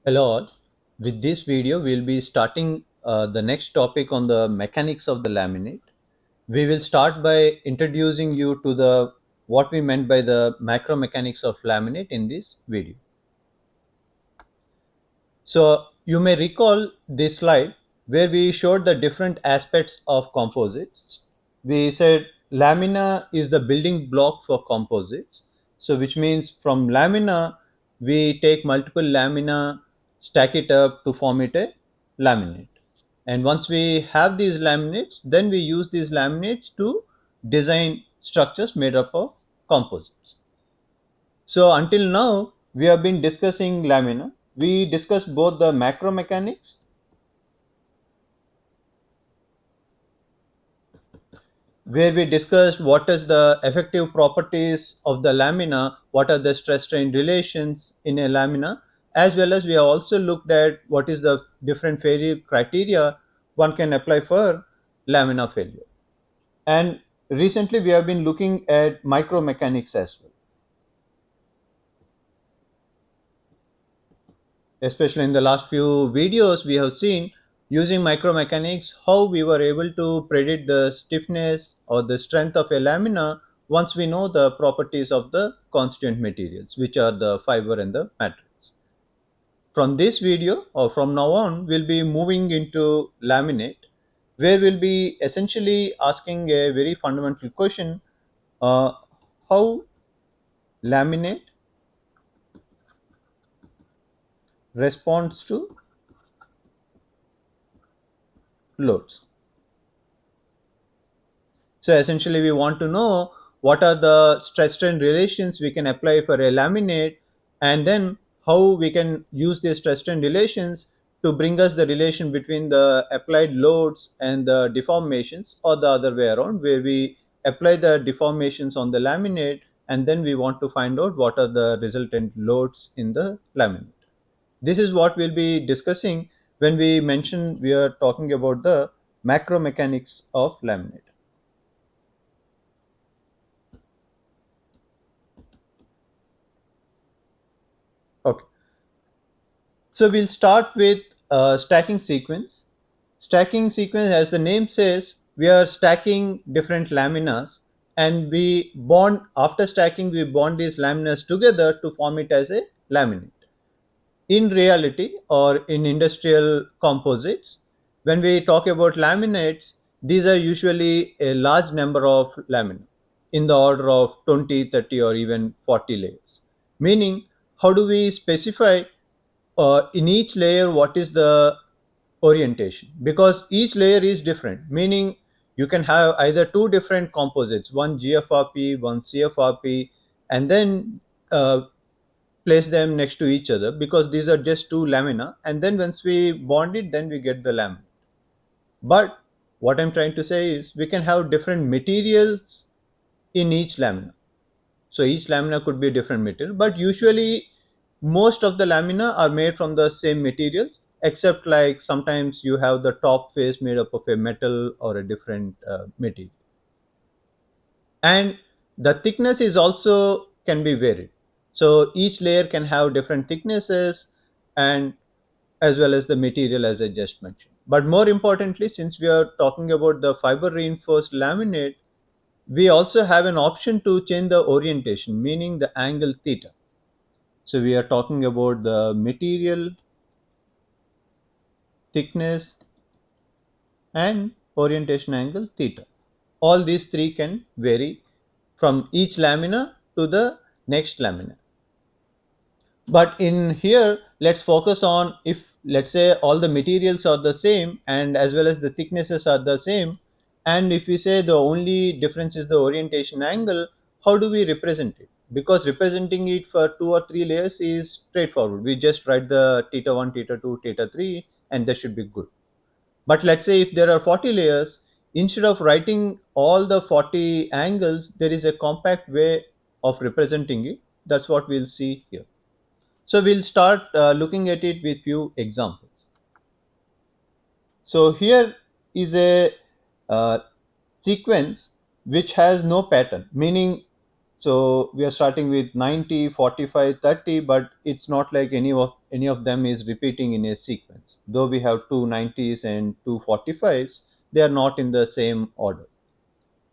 Hello all. With this video, we'll be starting the next topic on the mechanics of the laminate. We will start by introducing you to the what we meant by the macro mechanics of laminate in this video. So you may recall this slide where we showed the different aspects of composites. We said lamina is the building block for composites. So which means from lamina we take multiple lamina, stack it up to form it a laminate. And once we have these laminates, then we use these laminates to design structures made up of composites. So until now, we have been discussing lamina. We discussed both the macro mechanics, where we discussed what is the effective properties of the lamina, what are the stress strain relations in a lamina, as well as we have also looked at what is the different failure criteria one can apply for lamina failure. And recently we have been looking at micromechanics as well. Especially in the last few videos we have seen using micromechanics how we were able to predict the stiffness or the strength of a lamina once we know the properties of the constituent materials, which are the fiber and the matrix. From this video or from now on we'll be moving into laminate, where we'll be essentially asking a very fundamental question: uh, how laminate responds to loads. So essentially we want to know what are the stress strain relations we can apply for a laminate, and then how we can use these stress strain relations to bring us the relation between the applied loads and the deformations, or the other way around where we apply the deformations on the laminate and then we want to find out what are the resultant loads in the laminate. This is what we'll be discussing when we mention we are talking about the macro mechanics of laminate. Okay. So we'll start with stacking sequence. Stacking sequence, as the name says, we are stacking different laminas, and we bond, after stacking we bond these laminas together to form it as a laminate. In reality or in industrial composites, when we talk about laminates, these are usually a large number of lamina in the order of 20, 30 or even 40 layers. Meaning, how do we specify in each layer what is the orientation, because each layer is different, meaning you can have either two different composites, one GFRP, one CFRP, and then place them next to each other because these are just two lamina, and then once we bond it then we get the lamina. But what I'm trying to say is we can have different materials in each lamina. So each lamina could be a different material, but usually most of the lamina are made from the same materials, except like sometimes you have the top face made up of a metal or a different material. And the thickness is also can be varied. So each layer can have different thicknesses, and as well as the material as I just mentioned. But more importantly, since we are talking about the fiber reinforced laminate, we also have an option to change the orientation, meaning the angle theta. So we are talking about the material, thickness, and orientation angle theta. All these three can vary from each lamina to the next lamina. But in here, let's focus on, if let's say all the materials are the same and as well as the thicknesses are the same, and if we say the only difference is the orientation angle, how do we represent it? Because representing it for two or three layers is straightforward. We just write the theta 1, theta 2, theta 3, and that should be good. But let's say if there are 40 layers, instead of writing all the 40 angles, there is a compact way of representing it. That's what we'll see here. So we'll start looking at it with few examples. So here is a uh, sequence which has no pattern, meaning, so we are starting with 90, 45, 30, but it's not like any of any of them is repeating in a sequence. Though we have two 90s and two 45s, they are not in the same order.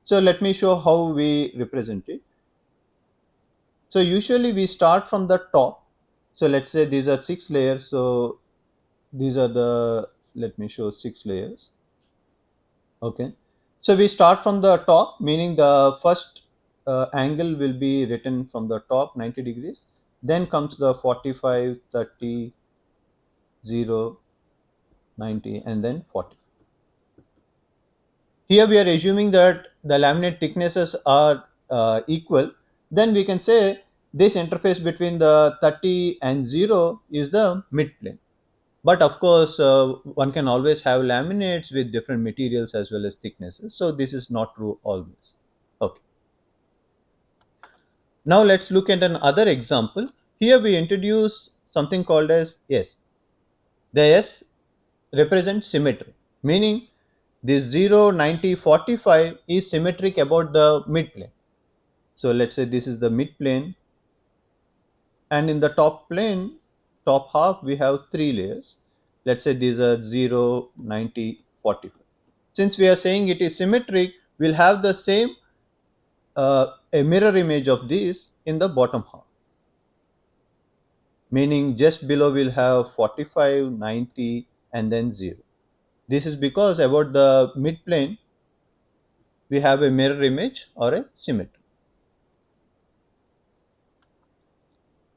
So let me show how we represent it. So usually we start from the top. So let's say these are 6 layers. So these are the, let me show 6 layers. Okay. So we start from the top, meaning the first angle will be written from the top 90 degrees. Then comes the 45, 30, 0, 90, and then 40. Here we are assuming that the laminate thicknesses are equal. Then we can say this interface between the 30 and 0 is the midplane. But of course, one can always have laminates with different materials as well as thicknesses. So this is not true always. Okay. Now let's look at another example. Here we introduce something called as S. The S represents symmetry, meaning this 0, 90, 45 is symmetric about the midplane. So let's say this is the midplane, and in the top plane, top half, we have 3 layers. Let's say these are 0, 90, 45. Since we are saying it is symmetric, we'll have the same a mirror image of this in the bottom half, meaning just below we'll have 45, 90, and then 0. This is because about the midplane we have a mirror image or a symmetry.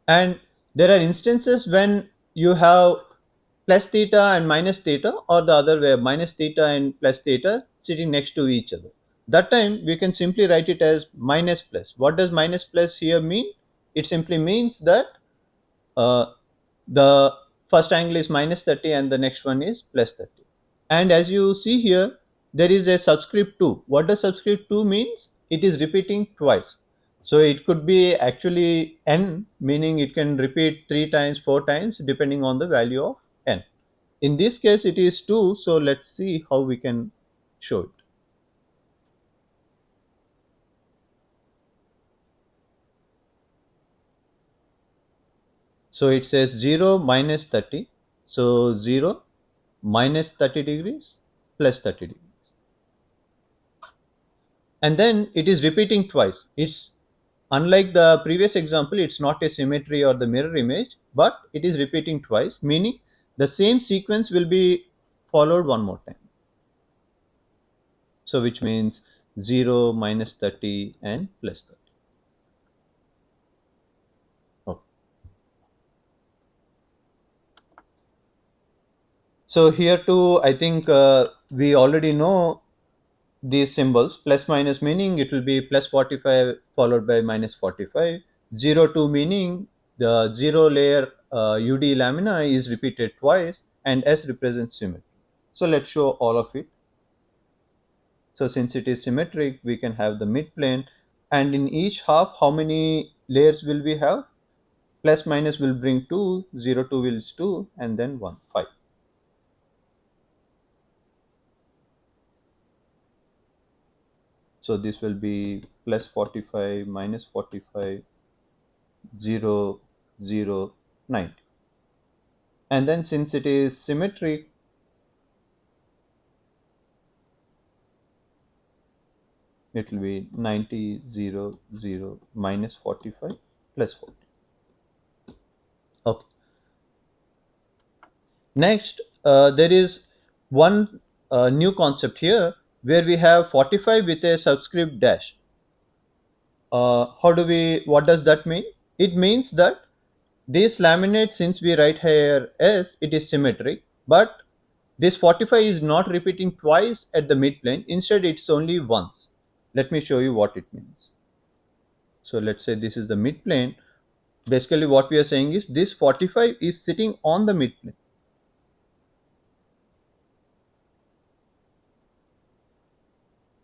And there are instances when you have plus theta and minus theta, or the other way, minus theta and plus theta sitting next to each other. That time we can simply write it as minus plus. What does minus plus here mean? It simply means that uh, the first angle is minus 30 and the next one is plus 30. And as you see here, there is a subscript 2. What does subscript 2 means? It is repeating twice. So it could be actually n, meaning it can repeat 3 times, 4 times depending on the value of n. In this case it is 2, so let's see how we can show it. So it says 0 minus 30. So 0 minus 30 degrees plus 30 degrees. And then it is repeating twice. It's unlike the previous example, it's not a symmetry or the mirror image, but it is repeating twice, meaning the same sequence will be followed one more time. So which means 0, minus 30 and plus 30. Okay. So here too, I think we already know these symbols. Plus minus meaning it will be plus 45 followed by minus 45. 0 2 meaning the 0 layer UD lamina is repeated twice, and S represents symmetry. So let's show all of it. So since it is symmetric, we can have the midplane, and in each half, how many layers will we have? Plus minus will bring 2, 0 2 will is 2, and then 1 5. So this will be plus 45, minus 45, 0, 0, 90. And then since it is symmetric, it will be 90, 0, 0, minus 45, plus 40. Okay. Next, there is one new concept here where we have 45 with a subscript dash. What does that mean? It means that this laminate, since we write here S, it is symmetric, but this 45 is not repeating twice at the midplane. Instead, it's only once. Let me show you what it means. So let's say this is the midplane. Basically, what we are saying is this 45 is sitting on the midplane.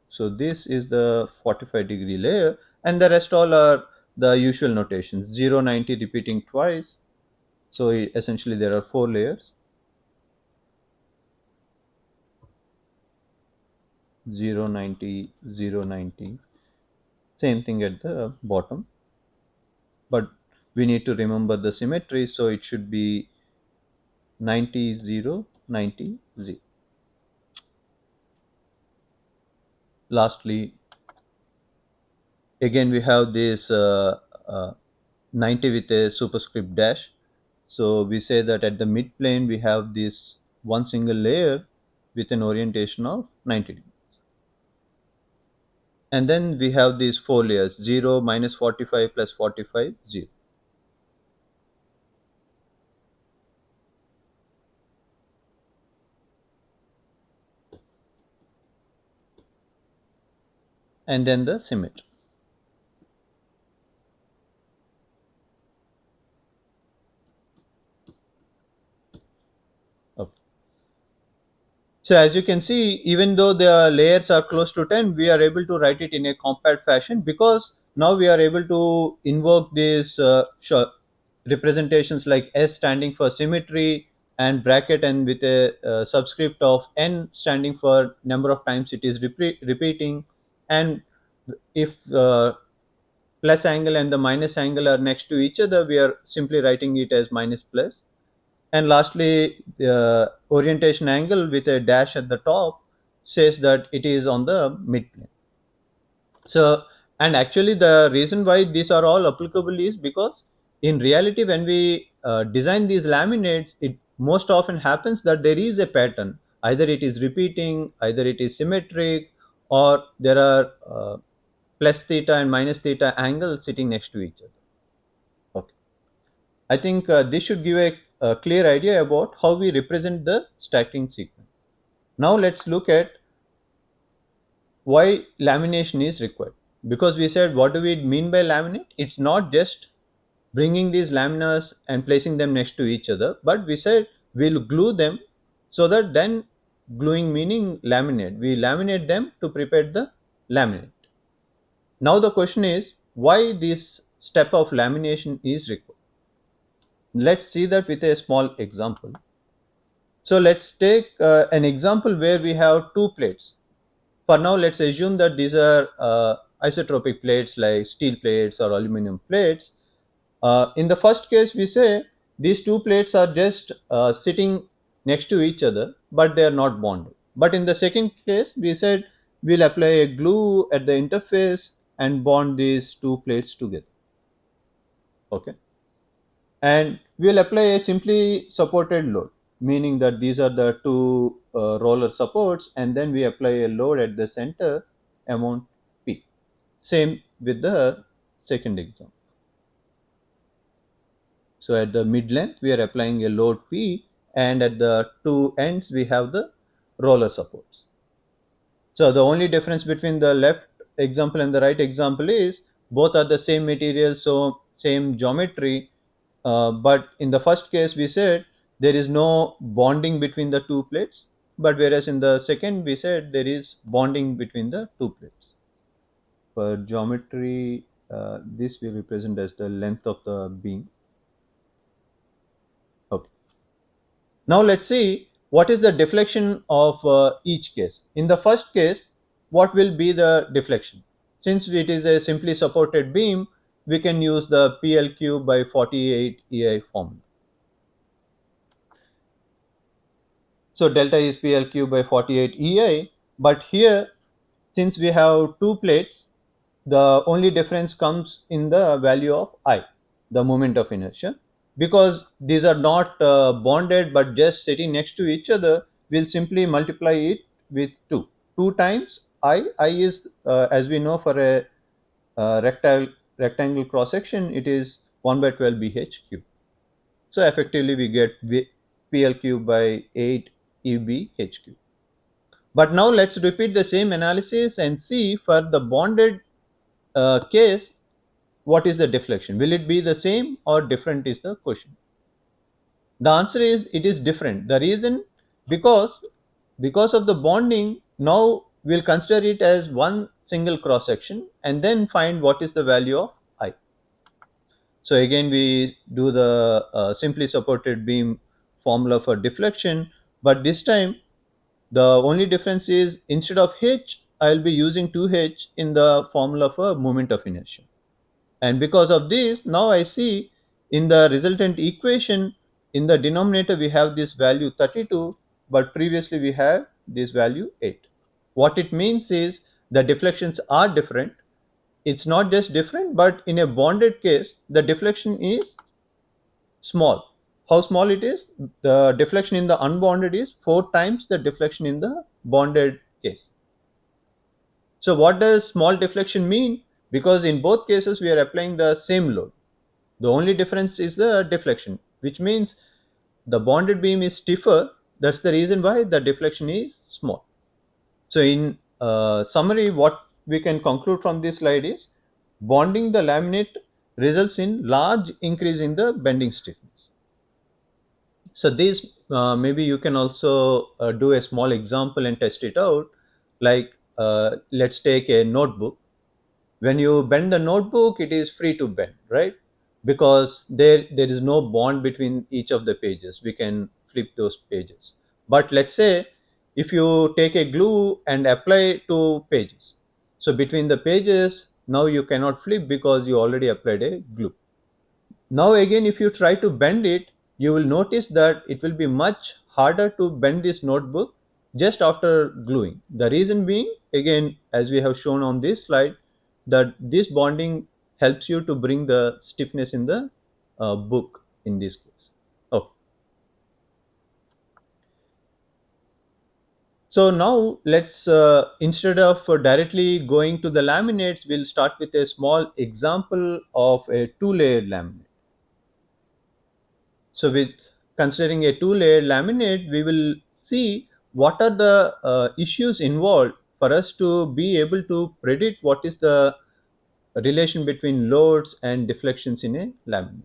So this is the 45-degree layer, and the rest all are the usual notations. 0, 90 repeating twice. So essentially there are 4 layers. 0, 90, 0, 90. Same thing at the bottom. But we need to remember the symmetry, so it should be 90 0 90 0. Lastly, again we have this uh, 90 with a superscript dash. So we say that at the mid plane we have this one single layer with an orientation of 90 degrees. And then we have these four layers: 0, minus 45, plus 45, 0. And then the symmetry. Okay. So as you can see, even though the layers are close to 10, we are able to write it in a compact fashion, because now we are able to invoke these representations like S standing for symmetry, and bracket, and with a subscript of N standing for number of times it is repeating. And if plus angle and the minus angle are next to each other, we are simply writing it as minus plus. And lastly, the orientation angle with a dash at the top says that it is on the midplane. So, and actually the reason why these are all applicable is because in reality, when we design these laminates, it most often happens that there is a pattern. Either it is repeating, either it is symmetric, or there are plus theta and minus theta angles sitting next to each other. Okay. I think this should give a clear idea about how we represent the stacking sequence. Now let's look at why lamination is required. Because we said, what do we mean by laminate? It's not just bringing these laminas and placing them next to each other, but we said we'll glue them, so that then gluing meaning laminate. We laminate them to prepare the laminate. Now the question is, why this step of lamination is required? Let's see that with a small example. So let's take an example where we have two plates. For now, let's assume that these are isotropic plates like steel plates or aluminum plates. In the first case, we say these two plates are just sitting next to each other, but they are not bonded. But in the second case, we said we'll apply a glue at the interface and bond these two plates together. Okay. And we'll apply a simply supported load, meaning that these are the two roller supports, and then we apply a load at the center amount P. Same with the second example. So at the mid length we are applying a load P, and at the two ends we have the roller supports. So the only difference between the left example and the right example is both are the same material, so same geometry. But in the first case, we said there is no bonding between the two plates, but whereas in the second, we said there is bonding between the two plates. For geometry, this we represent as the length of the beam. Okay. Now let's see what is the deflection of each case. In the first case, what will be the deflection? Since it is a simply supported beam, we can use the PLQ by 48 EI formula. So delta is PLQ by 48 EI, but here, since we have two plates, the only difference comes in the value of I, the moment of inertia. Because these are not bonded but just sitting next to each other, we'll simply multiply it with 2. 2 times I is, as we know, for a rectangle cross section, it is 1 by 12 BH cube. So effectively we get PLQ by 8 EBH cube. But now let's repeat the same analysis and see for the bonded case, what is the deflection? Will it be the same or different is the question. The answer is it is different. The reason, because of the bonding, now we'll consider it as one single cross section and then find what is the value of I. So again we do the simply supported beam formula for deflection, but this time the only difference is instead of h, I will be using 2h in the formula for moment of inertia. And because of this, now I see in the resultant equation, in the denominator we have this value 32, but previously we have this value 8. What it means is the deflections are different. It's not just different, but in a bonded case the deflection is small. How small it is? The deflection in the unbonded is 4 times the deflection in the bonded case. So what does small deflection mean? Because in both cases we are applying the same load. The only difference is the deflection, which means the bonded beam is stiffer. That's the reason why the deflection is small. So in summary, what we can conclude from this slide is bonding the laminate results in large increase in the bending stiffness. So this maybe you can also do a small example and test it out. Like let's take a notebook. When you bend the notebook, it is free to bend, right? Because there is no bond between each of the pages. We can flip those pages. But let's say if you take a glue and apply to pages, so between the pages now you cannot flip because you already applied a glue. Now again, if you try to bend it, you will notice that it will be much harder to bend this notebook just after gluing. The reason being, again, as we have shown on this slide, that this bonding helps you to bring the stiffness in the book in this case. Oh, so now let's instead of directly going to the laminates, we'll start with a small example of a two-layered laminate. So with considering a two-layer laminate, we will see what are the issues involved for us to be able to predict what is the relation between loads and deflections in a laminate.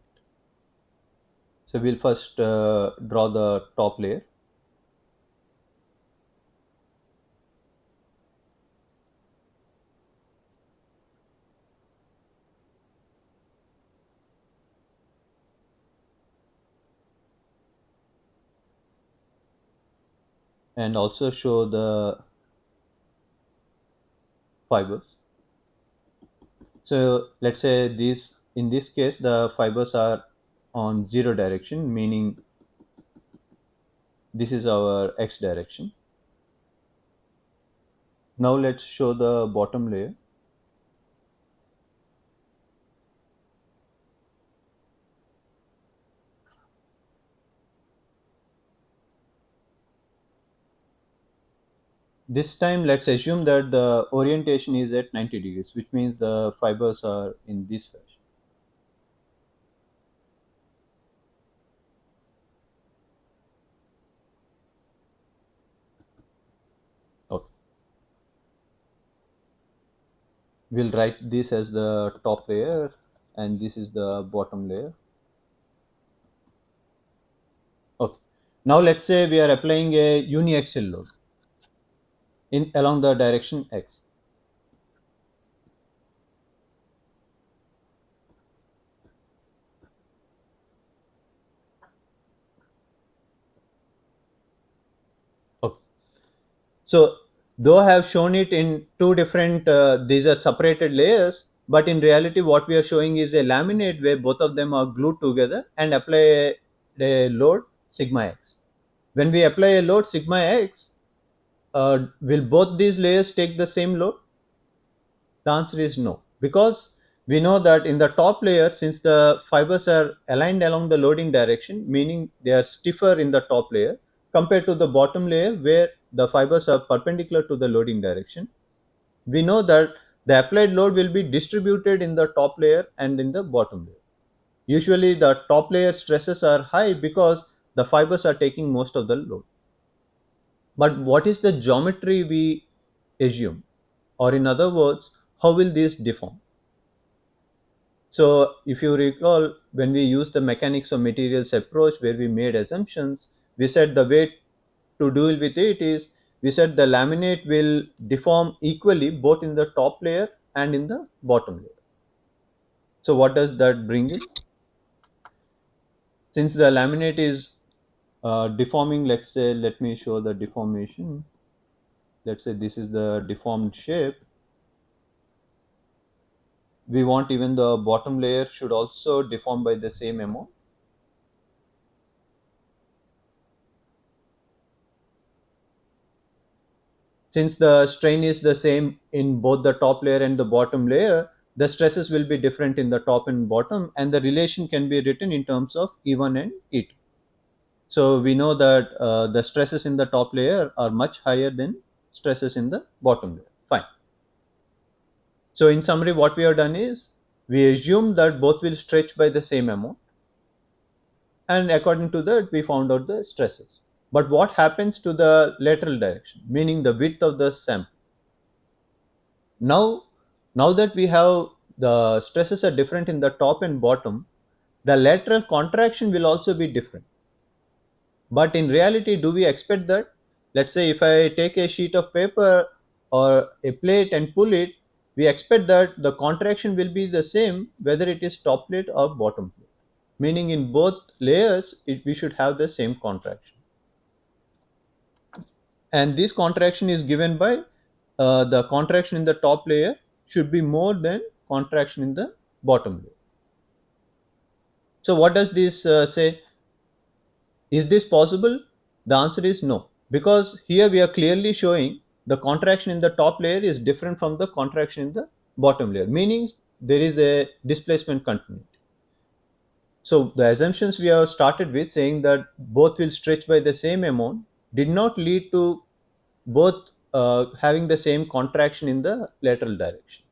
So we'll first draw the top layer. And also show the fibers. So let's say this, in this case the fibers are on 0 direction, meaning this is our x direction. Now let's show the bottom layer. This time let's assume that the orientation is at 90 degrees, which means the fibers are in this fashion. Okay. We'll write this as the top layer and this is the bottom layer. Okay. Now let's say we are applying a uniaxial load in along the direction x. Okay. So though I have shown it in two different, these are separated layers, but in reality what we are showing is a laminate where both of them are glued together and apply a load sigma x. When we apply a load sigma x, will both these layers take the same load? The answer is no, because we know that in the top layer, since the fibers are aligned along the loading direction, meaning they are stiffer in the top layer compared to the bottom layer where the fibers are perpendicular to the loading direction, we know that the applied load will be distributed in the top layer and in the bottom layer. Usually the top layer stresses are high because the fibers are taking most of the load. But what is the geometry we assume? Or in other words, how will this deform? So if you recall, when we used the mechanics of materials approach where we made assumptions, we said the way to deal with it is, we said the laminate will deform equally both in the top layer and in the bottom layer. So what does that bring in? Since the laminate is deforming, let's say, let me show the deformation. Let's say this is the deformed shape. We want even the bottom layer should also deform by the same amount. Since the strain is the same in both the top layer and the bottom layer, the stresses will be different in the top and bottom, and the relation can be written in terms of E1 and E2. So we know that the stresses in the top layer are much higher than stresses in the bottom layer. Fine. So in summary, what we have done is we assume that both will stretch by the same amount, and according to that we found out the stresses. But what happens to the lateral direction, meaning the width of the sample? Now, now that we have the stresses are different in the top and bottom, the lateral contraction will also be different. But in reality, do we expect that? Let's say if I take a sheet of paper or a plate and pull it, we expect that the contraction will be the same whether it is top plate or bottom plate. Meaning in both layers, we should have the same contraction. And this contraction is given by the contraction in the top layer should be more than contraction in the bottom layer. So what does this say? Is this possible? The answer is no, because here we are clearly showing the contraction in the top layer is different from the contraction in the bottom layer, meaning there is a displacement continuity. So the assumptions we have started with, saying that both will stretch by the same amount, did not lead to both having the same contraction in the lateral direction.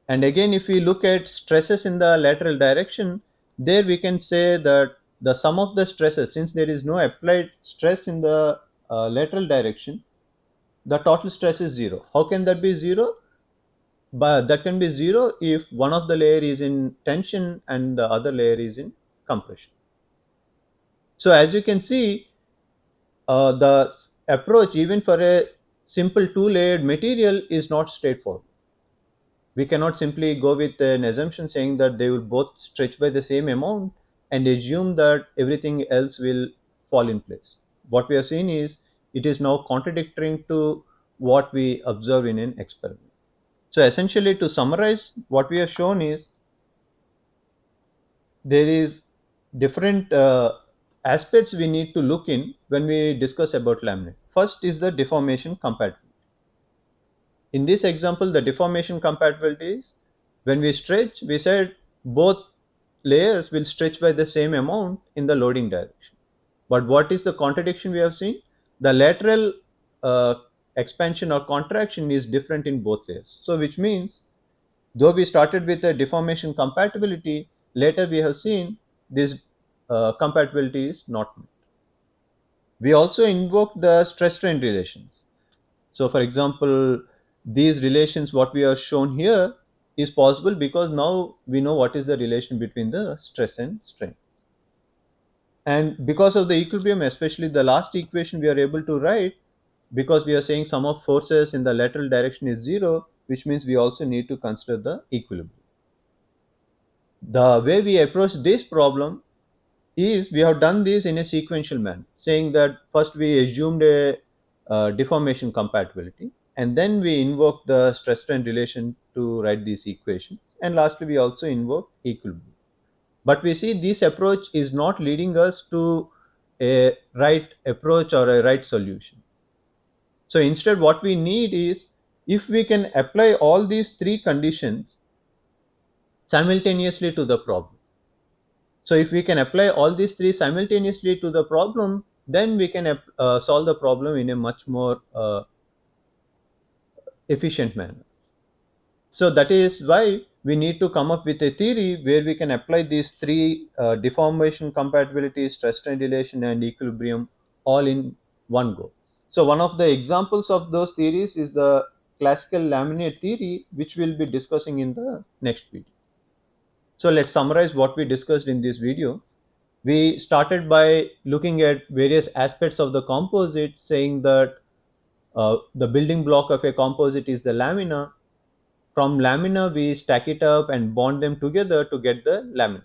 And again, if we look at stresses in the lateral direction, there we can say that the sum of the stresses, since there is no applied stress in the lateral direction, the total stress is zero. How can that be zero? But that can be zero if one of the layer is in tension and the other layer is in compression. So as you can see, the approach even for a simple two-layered material is not straightforward. We cannot simply go with an assumption saying that they will both stretch by the same amount and assume that everything else will fall in place. What we have seen is it is now contradicting to what we observe in an experiment. So essentially, to summarize, what we have shown is there is different aspects we need to look in when we discuss about laminate. First is the deformation compatibility. In this example, the deformation compatibility is when we stretch, we said both layers will stretch by the same amount in the loading direction. But what is the contradiction we have seen? The lateral uh, expansion or contraction is different in both layers. So which means though we started with a deformation compatibility, later we have seen this compatibility is not met. We also invoke the stress strain relations. So for example, these relations what we are shown here is possible because now we know what is the relation between the stress and strain. And because of the equilibrium, especially the last equation we are able to write, because we are saying sum of forces in the lateral direction is zero, which means we also need to consider the equilibrium. The way we approach this problem is we have done this in a sequential manner, saying that first we assumed a deformation compatibility, and then we invoke the stress strain relation to write these equations, and lastly we also invoke equilibrium. But we see this approach is not leading us to a right approach or a right solution. So instead what we need is, if we can apply all these three conditions simultaneously to the problem. So if we can apply all these three simultaneously to the problem, then we can solve the problem in a much more efficient manner. So that is why we need to come up with a theory where we can apply these three deformation compatibility, stress strain relation and equilibrium all in one go. So one of the examples of those theories is the classical laminate theory, which we'll be discussing in the next video. So let's summarize what we discussed in this video. We started by looking at various aspects of the composite, saying that the building block of a composite is the lamina. From lamina, we stack it up and bond them together to get the laminate.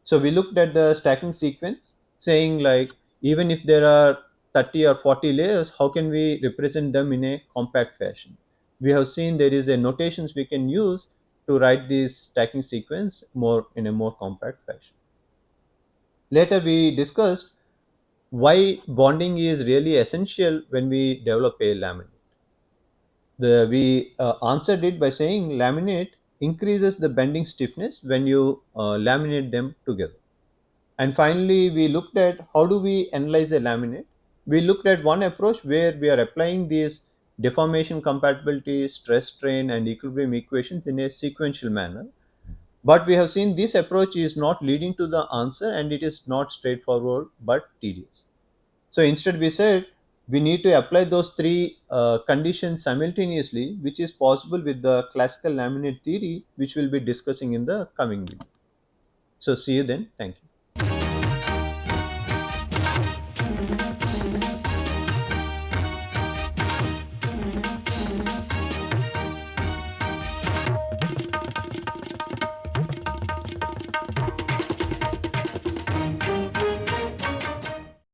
So we looked at the stacking sequence, saying like even if there are 30 or 40 layers, how can we represent them in a compact fashion? We have seen there is a notations we can use to write this stacking sequence more in a more compact fashion. Later we discussed why bonding is really essential when we develop a laminate. We answered it by saying laminate increases the bending stiffness when you laminate them together. And finally, we looked at how do we analyze a laminate. We looked at one approach where we are applying these deformation compatibility, stress strain, and equilibrium equations in a sequential manner. But we have seen this approach is not leading to the answer and it is not straightforward but tedious. So instead, we said we need to apply those three conditions simultaneously, which is possible with the classical laminate theory, which we'll be discussing in the coming video. So, see you then. Thank you.